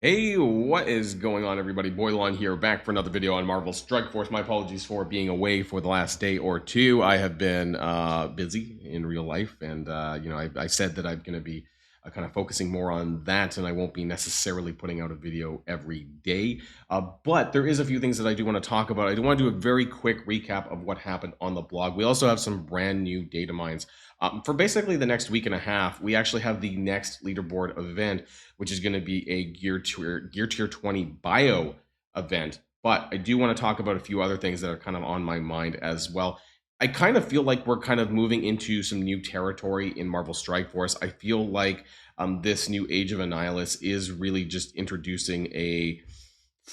Hey, what is going on, everybody? Boilon here, back for another video on Marvel Strike Force. My apologies for being away for the last day or two. I have been busy in real life, and I said that I'm going to be kind of focusing more on that, and I won't be necessarily putting out a video every day. But there is a few things that I do want to talk about. I do want to do a very quick recap of what happened on the blog. We also have some brand new data mines. For basically the next week and a half, we actually have the next leaderboard event, which is going to be a Gear Tier 20 bio event. But I do want to talk about a few other things that are kind of on my mind as well. I kind of feel like we're kind of moving into some new territory in Marvel Strike Force. I feel like this new Age of Annihilus is really just introducing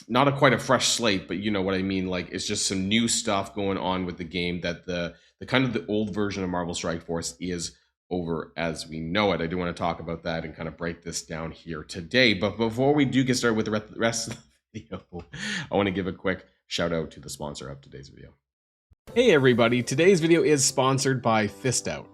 not quite a fresh slate, but you know what I mean. Like, it's just some new stuff going on with the game that the kind of the old version of Marvel Strike Force is over as we know it. I do want to talk about that and kind of break this down here today. But before we do get started with the rest of the video, I want to give a quick shout out to the sponsor of today's video. Hey everybody, today's video is sponsored by Fist Out.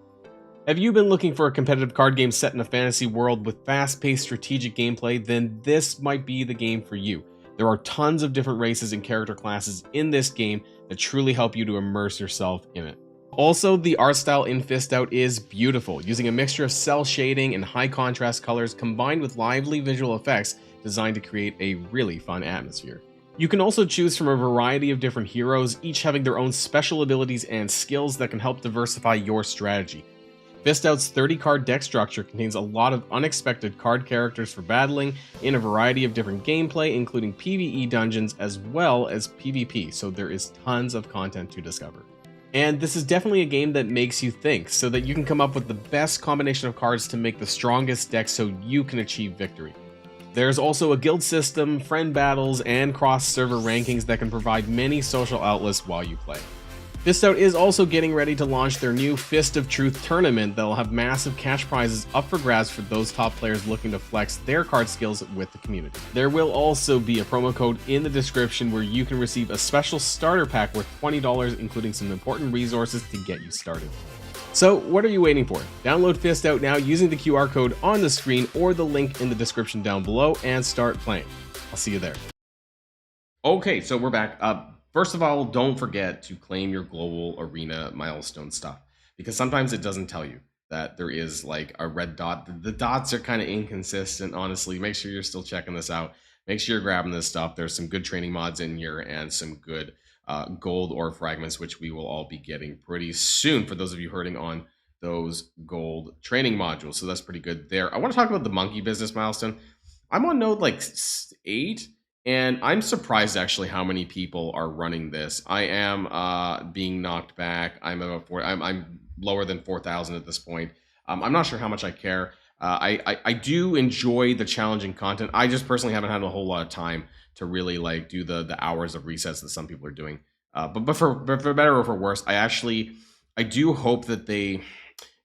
Have you been looking for a competitive card game set in a fantasy world with fast-paced strategic gameplay? Then this might be the game for you. There are tons of different races and character classes in this game that truly help you to immerse yourself in it. Also, the art style in Fist Out is beautiful, using a mixture of cell shading and high contrast colors combined with lively visual effects designed to create a really fun atmosphere. You can also choose from a variety of different heroes, each having their own special abilities and skills that can help diversify your strategy. Fist Out's 30 card deck structure contains a lot of unexpected card characters for battling in a variety of different gameplay, including PvE dungeons as well as PvP, so there is tons of content to discover. And this is definitely a game that makes you think, so that you can come up with the best combination of cards to make the strongest deck so you can achieve victory. There's also a guild system, friend battles, and cross-server rankings that can provide many social outlets while you play. Fist Out is also getting ready to launch their new Fist of Truth tournament that will have massive cash prizes up for grabs for those top players looking to flex their card skills with the community. There will also be a promo code in the description where you can receive a special starter pack worth $20, including some important resources to get you started. So what are you waiting for? Download Fist Out now using the QR code on the screen or the link in the description down below and start playing. I'll see you there. Okay, so we're back. First of all, don't forget to claim your global arena milestone stuff, because sometimes it doesn't tell you that there is like a red dot. The dots are kind of inconsistent, honestly. Make sure you're still checking this out. Make sure you're grabbing this stuff. There's some good training mods in here and some good gold ore fragments, which we will all be getting pretty soon for those of you hurting on those gold training modules. So that's pretty good there. I want to talk about the monkey business milestone. I'm on node like 8. And I'm surprised actually how many people are running this. I am being knocked back. I'm about I'm lower than 4,000 at this point. I'm not sure how much I care. I do enjoy the challenging content. I just personally haven't had a whole lot of time to really like do the hours of resets that some people are doing. But for better or for worse, I do hope that they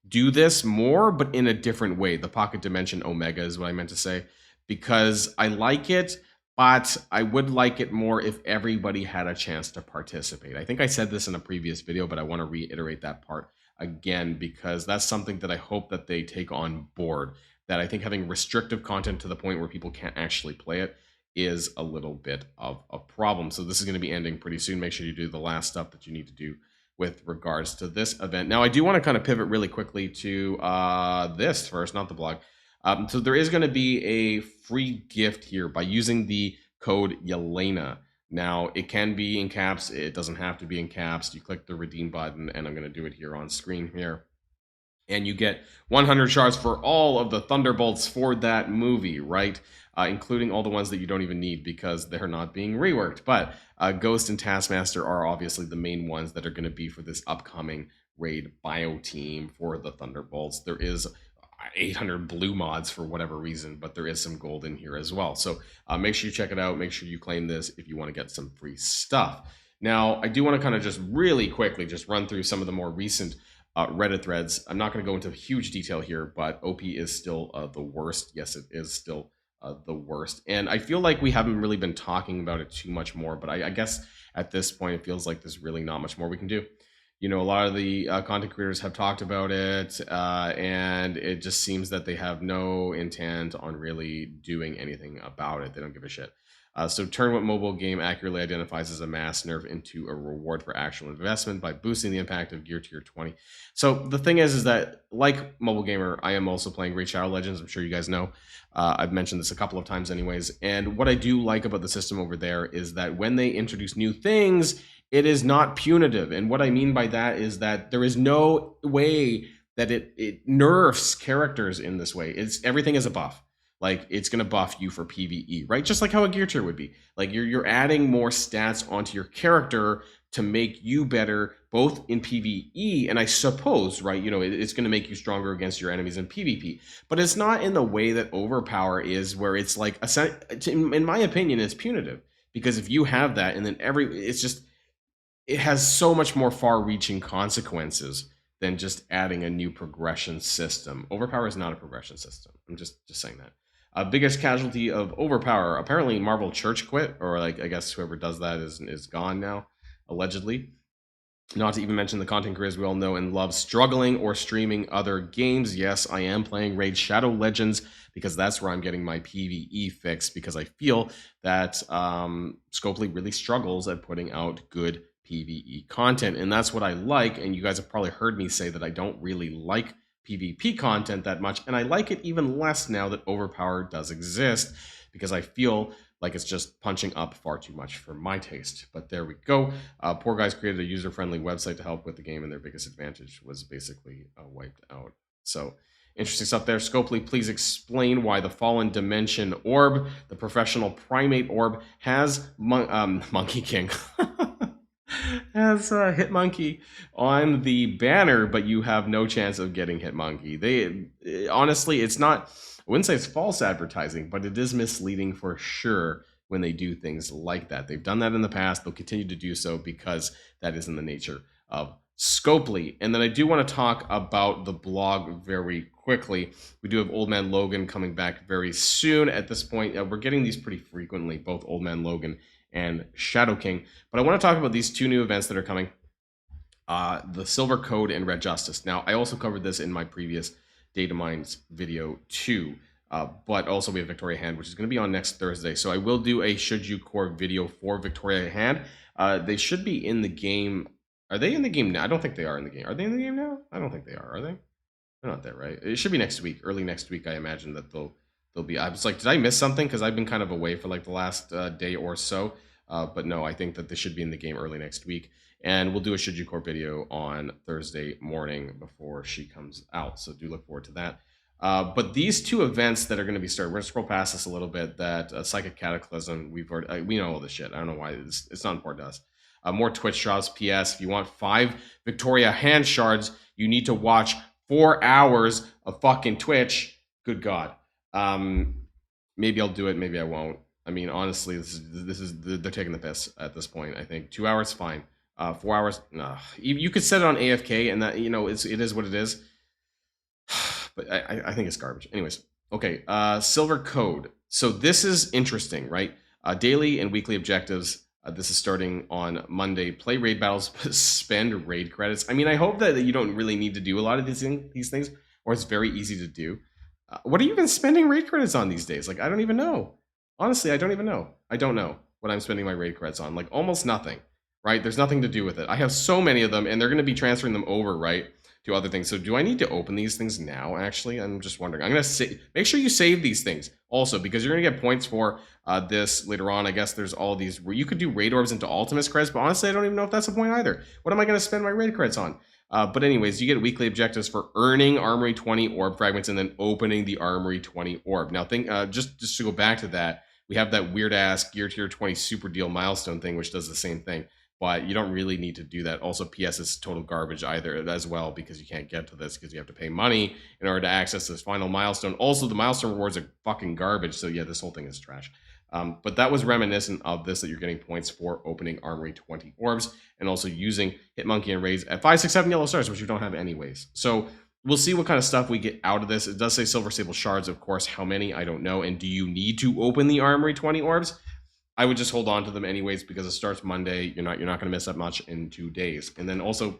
do this more, but in a different way. The Pocket Dimension Omega is what I meant to say, because I like it. But I would like it more if everybody had a chance to participate. I think I said this in a previous video, but I want to reiterate that part again, because that's something that I hope that they take on board. That I think having restrictive content to the point where people can't actually play it is a little bit of a problem. So this is going to be ending pretty soon. Make sure you do the last stuff that you need to do with regards to this event. Now, I do want to kind of pivot really quickly to this first, not the blog. So there is going to be a free gift here by using the code Yelena. Now, it can be in caps. It doesn't have to be in caps. You click the redeem button, and I'm going to do it here on screen here. And you get 100 shards for all of the Thunderbolts for that movie, right? Including all the ones that you don't even need because they're not being reworked. But Ghost and Taskmaster are obviously the main ones that are going to be for this upcoming raid bio team for the Thunderbolts. There is 800 blue mods for whatever reason, but there is some gold in here as well. So make sure you check it out. Make sure you claim this if you want to get some free stuff. Now, I do want to kind of just really quickly just run through some of the more recent Reddit threads. I'm not going to go into huge detail here, but OP is still the worst. Yes, it is still the worst. And I feel like we haven't really been talking about it too much more, but I guess at this point, it feels like there's really not much more we can do. You know, a lot of the content creators have talked about it, and it just seems that they have no intent on really doing anything about it. They don't give a shit. So, Tournament Mobile game accurately identifies as a mass nerf into a reward for actual investment by boosting the impact of Gear Tier 20. So, the thing is that like Mobile Gamer, I am also playing Raid Shadow Legends. I'm sure you guys know. I've mentioned this a couple of times, anyways. And what I do like about the system over there is that when they introduce new things, it is not punitive. And what I mean by that is that there is no way that it nerfs characters in this way. It's everything is a buff. Like it's gonna buff you for PvE, right? Just like how a gear tier would be. Like you're adding more stats onto your character to make you better both in PvE and I suppose, right, you know, it's going to make you stronger against your enemies in PvP. But it's not in the way that overpower is, where it's like, in my opinion, it's punitive. Because if you have that and then it's just, it has so much more far-reaching consequences than just adding a new progression system. Overpower is not a progression system. I'm just saying that. Biggest casualty of overpower. Apparently, Marvel Church quit, or like I guess whoever does that is gone now, allegedly. Not to even mention the content creators we all know and love struggling or streaming other games. Yes, I am playing Raid Shadow Legends because that's where I'm getting my PvE fix, because I feel that Scopely really struggles at putting out good PvE content, and that's what I like. And you guys have probably heard me say that I don't really like PvP content that much, and I like it even less now that Overpower does exist, because I feel like it's just punching up far too much for my taste. But there we go. Poor guys created a user-friendly website to help with the game, and their biggest advantage was basically wiped out. So interesting stuff there. Scopely, please explain why the Fallen Dimension orb, the professional primate orb, has Monkey King. Has Hitmonkey on the banner, but you have no chance of getting Hitmonkey. They honestly, it's not, I wouldn't say it's false advertising, but it is misleading for sure when they do things like that. They've done that in the past. They'll continue to do so because that is in the nature of Scopely. And then I do want to talk about the blog very quickly. We do have Old Man Logan coming back very soon. At this point, we're getting these pretty frequently, both Old Man Logan and Shadow King. But I want to talk about these two new events that are coming. The Silver Code and Red Justice. Now, I also covered this in my previous Datamines video too. But also we have Victoria Hand, which is going to be on next Thursday. So I will do a Should You Core video for Victoria Hand. They should be in the game. Are they in the game now? I don't think they are in the game. Are they in the game now? I don't think they are they? They're not there, right? It should be next week, early next week. I imagine that they'll be. I was like, did I miss something? Because I've been kind of away for like the last day or so. But no, I think that they should be in the game early next week. And we'll do a Should You Core video on Thursday morning before she comes out. So do look forward to that. But these two events that are going to be started, we're going to scroll past this a little bit. That Psychic Cataclysm, we know all this shit. I don't know why it's not important to us. More Twitch drops. PS, if you want 5 Victoria Hand shards, you need to watch 4 hours of fucking Twitch. Good God. Maybe I'll do it. Maybe I won't. I mean, honestly, this is they're taking the piss at this point. I think 2 hours, fine. 4 hours, nah. You could set it on AFK, and that, you know, it is what it is. But I think it's garbage. Anyways, okay. Silver Code. So this is interesting, right? Daily and weekly objectives. This is starting on Monday. Play raid battles, spend raid credits. I mean, I hope that you don't really need to do a lot of these things, or it's very easy to do. What are you even spending raid credits on these days? Like, I don't even know. Honestly, I don't even know. I don't know what I'm spending my raid credits on. Like, almost nothing, right? There's nothing to do with it. I have so many of them, and they're going to be transferring them over, right, to other things. So do I need to open these things now, actually? I'm just wondering. I'm going to make sure you save these things also, because you're going to get points for this later on. I guess there's all these where you could do raid orbs into Ultimates credits, but honestly, I don't even know if that's the point either. What am I going to spend my raid credits on? But anyways, you get weekly objectives for earning Armory 20 orb fragments and then opening the Armory 20 orb. Now, just to go back to that, we have that weird-ass Gear Tier 20 Super Deal milestone thing, which does the same thing. But you don't really need to do that. Also, PS is total garbage either as well, because you can't get to this because you have to pay money in order to access this final milestone. Also, the milestone rewards are fucking garbage. So yeah, this whole thing is trash. But that was reminiscent of this, that you're getting points for opening Armory 20 orbs and also using Hitmonkey and raids at 5, 6, 7 yellow stars, which you don't have anyways. So we'll see what kind of stuff we get out of this. It does say Silver Sable Shards, of course. How many? I don't know. And do you need to open the Armory 20 orbs? I would just hold on to them anyways, because it starts Monday. You're not going to miss that much in 2 days. And then also,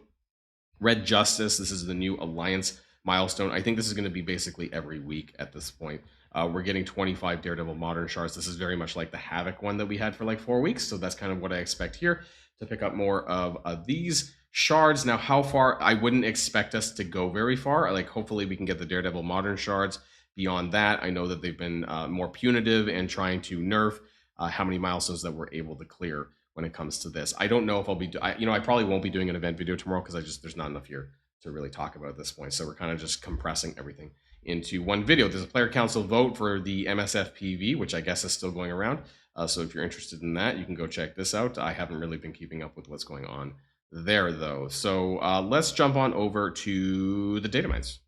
Red Justice, this is the new Alliance milestone. I think this is going to be basically every week at this point. We're getting 25 Daredevil Modern Shards. This is very much like the Havoc one that we had for like 4 weeks. So that's kind of what I expect here, to pick up more of these shards. Now, how far? I wouldn't expect us to go very far. Like, hopefully we can get the Daredevil Modern Shards. Beyond that, I know that they've been more punitive and trying to nerf how many milestones that we're able to clear when it comes to this. I don't know if I'll be, I probably won't be doing an event video tomorrow because there's not enough here to really talk about at this point. So we're kind of just compressing everything into one video. There's a player council vote for the MSF PV, which I guess is still going around. So if you're interested in that, you can go check this out. I haven't really been keeping up with what's going on there though. So let's jump on over to the Datamines.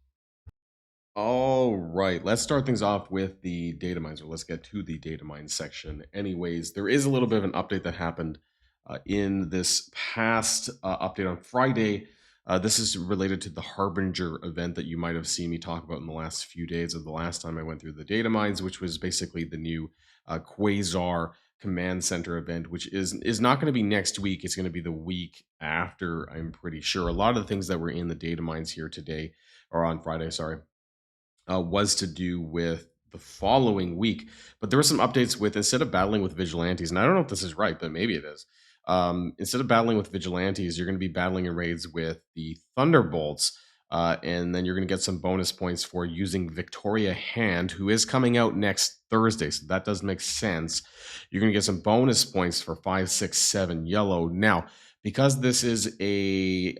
All right, let's start things off with the data mines, or let's get to the data mine section. Anyways, there is a little bit of an update that happened in this past update on Friday. This is related to the Harbinger event that you might have seen me talk about in the last few days of the last time I went through the data mines, which was basically the new Quasar Command Center event, which is not going to be next week. It's going to be the week after, I'm pretty sure. A lot of the things that were in the data mines here today, or on Friday, sorry, was to do with the following week. But there were some updates with, instead of battling with vigilantes, and I don't know if this is right, but maybe it is. Instead of battling with vigilantes, you're going to be battling in raids with the Thunderbolts. And then you're going to get some bonus points for using Victoria Hand, who is coming out next Thursday. So that does make sense. You're going to get some bonus points for 5, 6, 7 yellow. Now, because this is a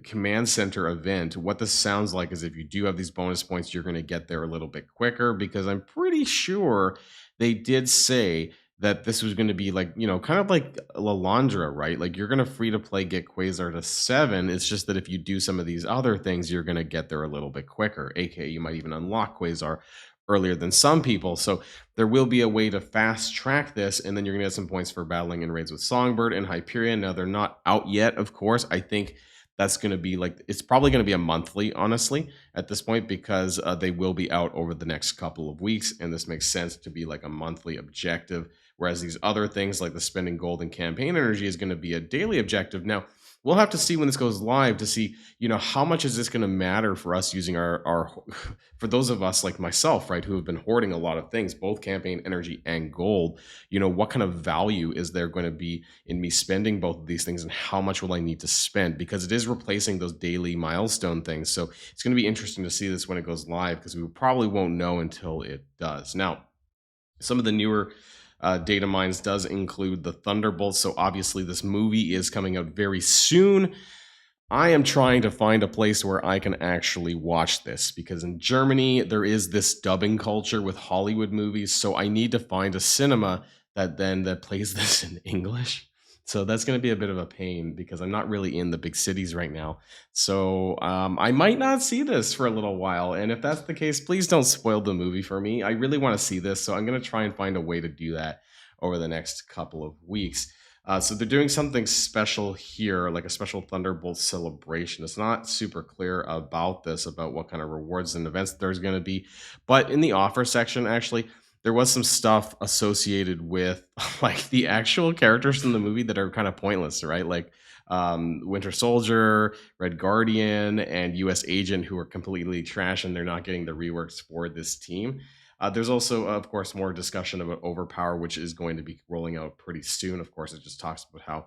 command center event, what this sounds like is if you do have these bonus points, you're going to get there a little bit quicker, because I'm pretty sure they did say that this was going to be like, kind of like Lalandra, right? Like, you're going to free to play get Quasar to 7. It's just that if you do some of these other things, you're going to get there a little bit quicker. AKA, you might even unlock Quasar earlier than some people. So there will be a way to fast track this, and then you're gonna get some points for battling in raids with Songbird and Hyperion. Now, they're not out yet, of course. I think that's going to be like, it's probably going to be a monthly, honestly, at this point, because they will be out over the next couple of weeks, and this makes sense to be like a monthly objective, whereas these other things like the spending gold and campaign energy is going to be a daily objective. Now, we'll have to see when this goes live to see, how much is this going to matter for us using our for those of us like myself, right, who have been hoarding a lot of things, both campaign energy and gold. What kind of value is there going to be in me spending both of these things, and how much will I need to spend, because it is replacing those daily milestone things. So it's going to be interesting to see this when it goes live, because we probably won't know until it does. Now, some of the newer data mines does include the Thunderbolt. So obviously this movie is coming out very soon. I am trying to find a place where I can actually watch this, because in Germany there is this dubbing culture with Hollywood movies. So I need to find a cinema that plays this in English. So that's going to be a bit of a pain, because I'm not really in the big cities right now. So I might not see this for a little while. And if that's the case, please don't spoil the movie for me. I really want to see this. So I'm going to try and find a way to do that over the next couple of weeks. So they're doing something special here, like a special Thunderbolt celebration. It's not super clear about this, about what kind of rewards and events there's going to be. But in the offer section, actually, there was some stuff associated with like the actual characters in the movie that are kind of pointless, right? Like Winter Soldier, Red Guardian, and US Agent, who are completely trash and they're not getting the reworks for this team. There's also, of course, more discussion about Overpower, which is going to be rolling out pretty soon. Of course, it just talks about how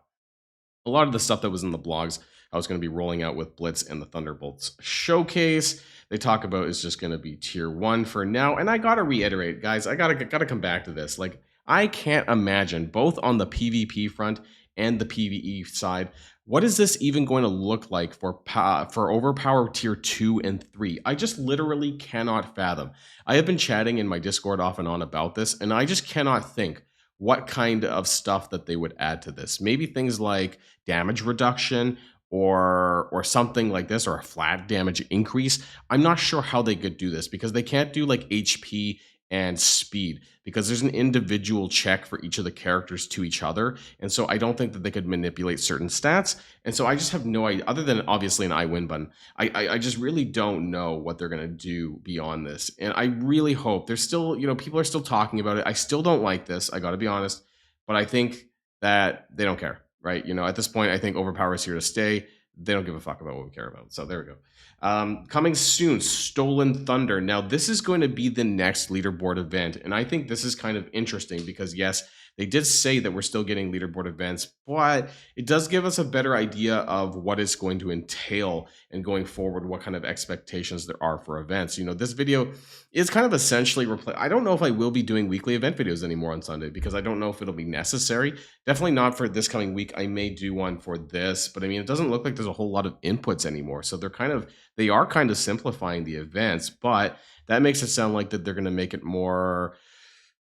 a lot of the stuff that was in the blogs I was going to be rolling out with Blitz and the Thunderbolts showcase. They talk about is just going to be tier 1 for now. And I got to reiterate, guys, I got to come back to this. Like, I can't imagine, both on the PvP front and the PvE side, what is this even going to look like for Overpower tier 2 and 3? I just literally cannot fathom. I have been chatting in my Discord off and on about this, and I just cannot think what kind of stuff that they would add to this. Maybe things like damage reduction, or something like this, or a flat damage increase. I'm not sure how they could do this, because they can't do like HP and speed, because there's an individual check for each of the characters to each other. And so I don't think that they could manipulate certain stats. And so I just have no idea, other than obviously an I win button. I just really don't know what they're going to do beyond this. And I really hope there's still, people are still talking about it. I still don't like this, I got to be honest, but I think that they don't care, right? At this point, I think Overpower is here to stay. they don't give a fuck about what we care about. So there we go. Coming soon, Stolen Thunder. Now, this is going to be the next leaderboard event. And I think this is kind of interesting because, yes, they did say that we're still getting leaderboard events, but it does give us a better idea of what it's going to entail and going forward, what kind of expectations there are for events. You know, this video is kind of essentially I don't know if I will be doing weekly event videos anymore on Sunday because I don't know if it'll be necessary. Definitely not for this coming week. I may do one for this, but I mean, it doesn't look like there's a whole lot of inputs anymore. So they are kind of simplifying the events, but that makes it sound like that they're going to make it more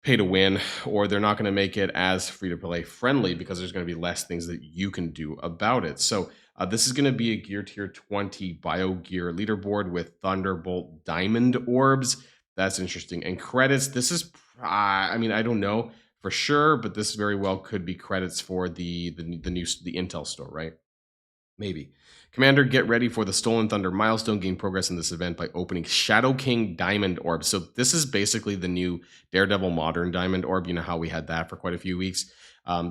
pay to win, or they're not going to make it as free to play friendly because there's going to be less things that you can do about it. So this is going to be a Gear Tier 20 Bio Gear leaderboard with Thunderbolt Diamond Orbs. That's interesting. And credits, this is, I mean, I don't know for sure, but this very well could be credits for the Intel store, right? Maybe. Commander, get ready for the Stolen Thunder milestone. Gain progress in this event by opening Shadow King Diamond Orb. So this is basically the new Daredevil Modern Diamond Orb. You know how we had that for quite a few weeks.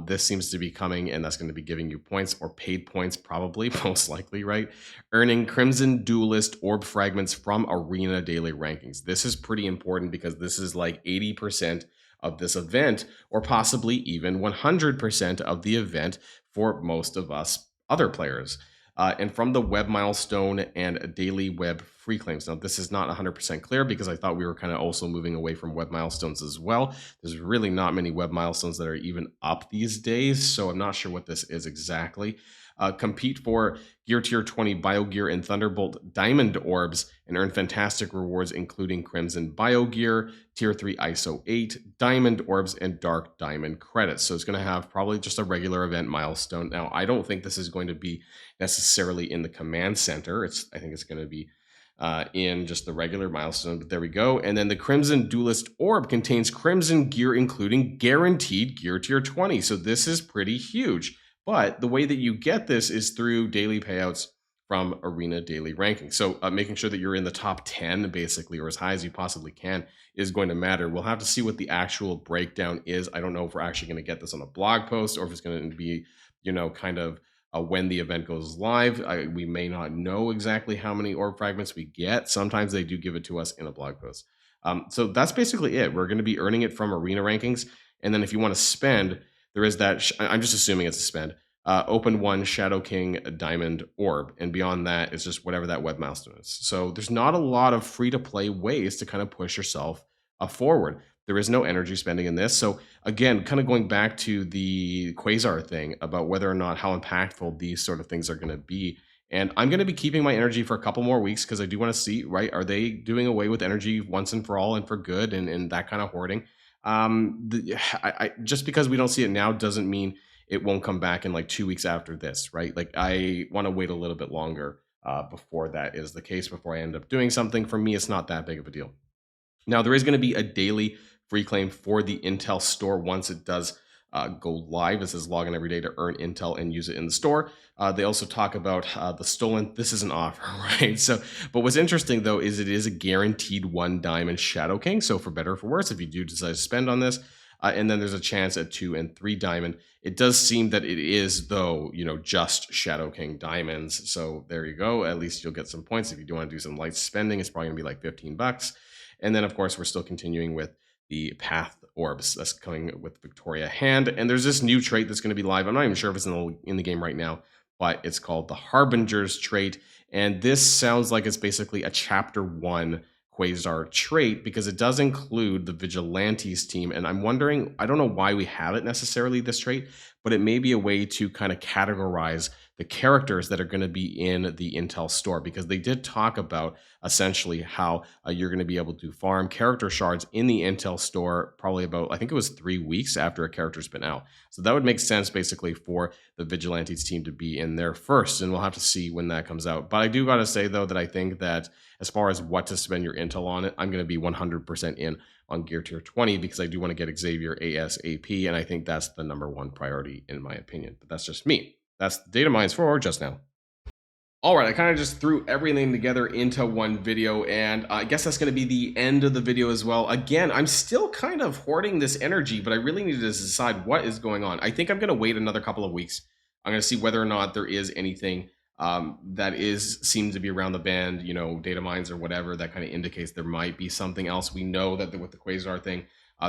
This seems to be coming, and that's going to be giving you points or paid points, probably, most likely, right? Earning Crimson Duelist Orb Fragments from Arena Daily Rankings. This is pretty important because this is like 80% of this event, or possibly even 100% of the event for most of us other players. And from the web milestone and daily web free claims. Now, this is not 100% clear because I thought we were kind of also moving away from web milestones as well. There's really not many web milestones that are even up these days, so I'm not sure what this is exactly. Compete for Gear Tier 20 BioGear and Thunderbolt Diamond Orbs and earn fantastic rewards including Crimson BioGear, Tier 3 ISO 8, Diamond Orbs, and Dark Diamond credits. So it's going to have probably just a regular event milestone. Now, I don't think this is going to be necessarily in the command center. I think it's going to be in just the regular milestone, but there we go. And then the Crimson Duelist Orb contains Crimson gear, including guaranteed Gear Tier 20. So this is pretty huge. But the way that you get this is through daily payouts from Arena Daily Ranking. So making sure that you're in the top 10, basically, or as high as you possibly can, is going to matter. We'll have to see what the actual breakdown is. I don't know if we're actually going to get this on a blog post or if it's going to be, you know, kind of when the event goes live. We may not know exactly how many orb fragments we get. Sometimes they do give it to us in a blog post. So that's basically it. We're going to be earning it from Arena Rankings. And then if you want to spend, there is that, I'm just assuming it's a spend, open one Shadow King Diamond Orb. And beyond that, it's just whatever that web milestone is. So there's not a lot of free-to-play ways to kind of push yourself forward. There is no energy spending in this. So again, kind of going back to the Quasar thing about whether or not how impactful these sort of things are going to be. And I'm going to be keeping my energy for a couple more weeks because I do want to see, right, are they doing away with energy once and for all and for good and that kind of hoarding? Just because we don't see it now doesn't mean it won't come back in like 2 weeks after this, right? Like I want to wait a little bit longer before that is the case, before I end up doing something. For me, it's not that big of a deal. Now, there is going to be a daily free claim for the Intel store once it does go live. It says log in every day to earn Intel and use it in the store. They also talk about the stolen. This is an offer, right? So, but what's interesting though is it is a guaranteed 1 diamond Shadow King. So for better or for worse, if you do decide to spend on this, and then there's a chance at 2 and 3 diamond. It does seem that it is though, you know, just Shadow King diamonds. So there you go. At least you'll get some points. If you do want to do some light spending, it's probably gonna be like $15. And then of course we're still continuing with the Path Orbs that's coming with Victoria Hand. And there's this new trait that's going to be live. I'm not even sure if it's in the game right now, but it's called the Harbinger's trait. And this sounds like it's basically a Chapter 1 Quasar trait because it does include the Vigilantes team. And I'm wondering, I don't know why we have it necessarily, this trait, but it may be a way to kind of categorize the characters that are going to be in the Intel store, because they did talk about essentially how you're going to be able to farm character shards in the Intel store probably about, I think it was 3 weeks after a character's been out. So that would make sense basically for the Vigilantes team to be in there first, and we'll have to see when that comes out. But I do got to say though that I think that as far as what to spend your Intel on, I'm going to be 100% in on Gear Tier 20 because I do want to get Xavier ASAP, and I think that's the #1 priority in my opinion. But that's just me. That's the Datamines for just now. All right, I kind of just threw everything together into one video, and I guess that's going to be the end of the video as well. Again, I'm still kind of hoarding this energy, but I really need to decide what is going on. I think I'm going to wait another couple of weeks. I'm going to see whether or not there is anything that seems to be around the bend, you know, Datamines or whatever, that kind of indicates there might be something else. We know that with the Quasar thing,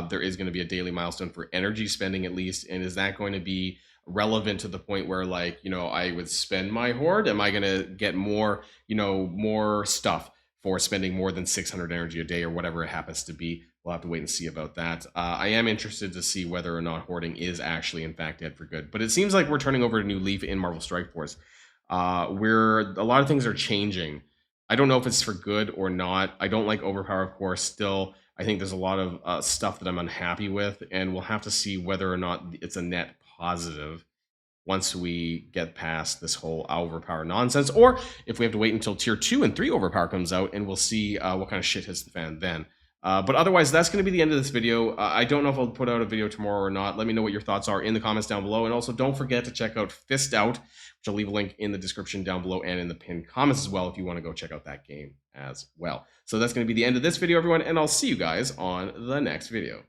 there is going to be a daily milestone for energy spending at least. And is that going to be relevant to the point where, like, you know, I would spend my hoard? Am I going to get more, you know, more stuff for spending more than 600 energy a day or whatever it happens to be? We'll have to wait and see about that. I am interested to see whether or not hoarding is actually in fact dead for good. But it seems like we're turning over a new leaf in Marvel Strike Force, where a lot of things are changing. I don't know if it's for good or not. I don't like Overpower, of course. Still, I think there's a lot of stuff that I'm unhappy with, and we'll have to see whether or not it's a net positive once we get past this whole overpower nonsense, or if we have to wait until tier 2 and 3 overpower comes out, and we'll see what kind of shit hits the fan then. But otherwise, that's going to be the end of this video. I don't know if I'll put out a video tomorrow or not. Let me know what your thoughts are in the comments down below. And also, don't forget to check out Fist Out, which I'll leave a link in the description down below and in the pinned comments as well if you want to go check out that game as well. So that's going to be the end of this video, everyone, and I'll see you guys on the next video.